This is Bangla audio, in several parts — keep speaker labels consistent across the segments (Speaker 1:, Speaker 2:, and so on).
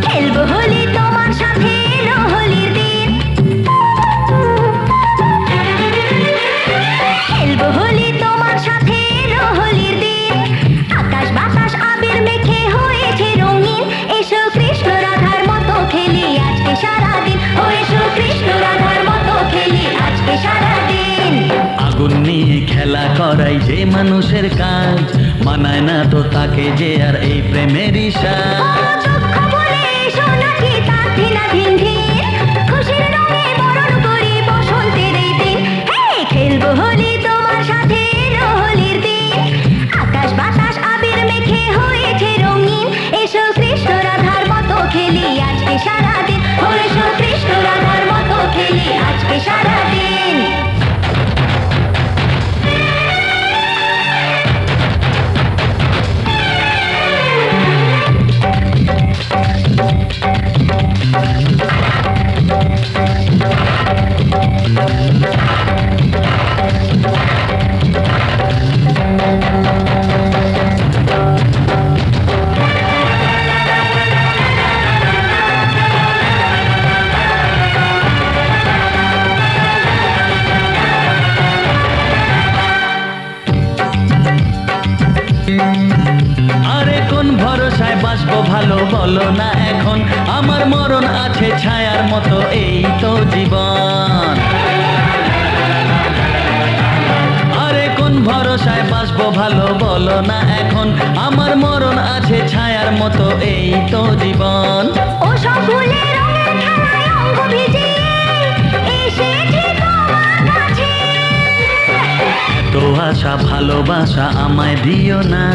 Speaker 1: খেলবো হোলি তোমার সাথে এলো হোলির দিন, খেলবো হোলি তোমার সাথে এলো হোলির দিন। আকাশ বাতাস আবির মেখে হয়েছে রঙিন, এসো কৃষ্ণ রাধার মতো খেলি আজকে সারাদিন। ও এসো কৃষ্ণ রাধার মতো খেলি আজকে সারাদিন।
Speaker 2: আগুন নিয়ে খেলা করাই যে মানুষের কাজ, মানায় না তো তাকে যে আর এই প্রেমেরই সাজ।
Speaker 1: দুঃখ বলে এসো নাচি তার ধিনাধিন ধিন, খুশির রঙে বরণ করি বসন্তের এই দিন। হে খেলবো হোলি তোমার সাথে এলো হোলির দিন, আকাশ বাতাস আবির মেখে হয়েছে রঙিন, এসো কৃষ্ণ রাধার মতো খেলি আজকে সারাদিন। ও এসো কৃষ্ণ রাধার মতো খেলি আজকে সারাদিন।
Speaker 2: আরে কোন ভরসায় বাঁচবো ভালো বলো না এখন, আমার মরণ আছে ছায়ার মতো এই তো জীবন। আরে কোন ভরসায় বাঁচবো ভালো বলো না এখন, আমার মরণ আছে ছায়ার মতো এই তো জীবন।
Speaker 1: ও সব ভুলে রঙের খেলায় অঙ্গ ভিজিয়ে এসেছি তোমার কাছে।
Speaker 2: তো আশা ভালোবাসা আমায় দিও না,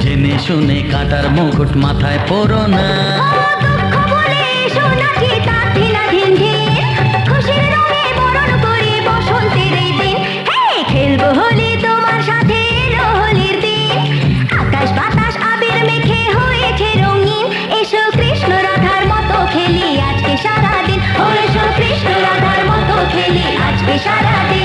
Speaker 2: জেনে শুনে কাটার মুকুট মাথায় পরো না।
Speaker 1: ও দুঃখ বলে এসো নাচি তার ধিনাধিন ধিন, খুশির রঙে বরণ করি বসন্তের এই দিন। হে খেলবো হোলি তোমার সাথে এলো হোলির দিন, আকাশ বাতাস আবির মেখে হয়েছে রঙিন, এসো কৃষ্ণ রাধার মতো খেলি আজকে সারাদিন। ও এসো কৃষ্ণ রাধার মতো খেলি আজকে সারাদিন।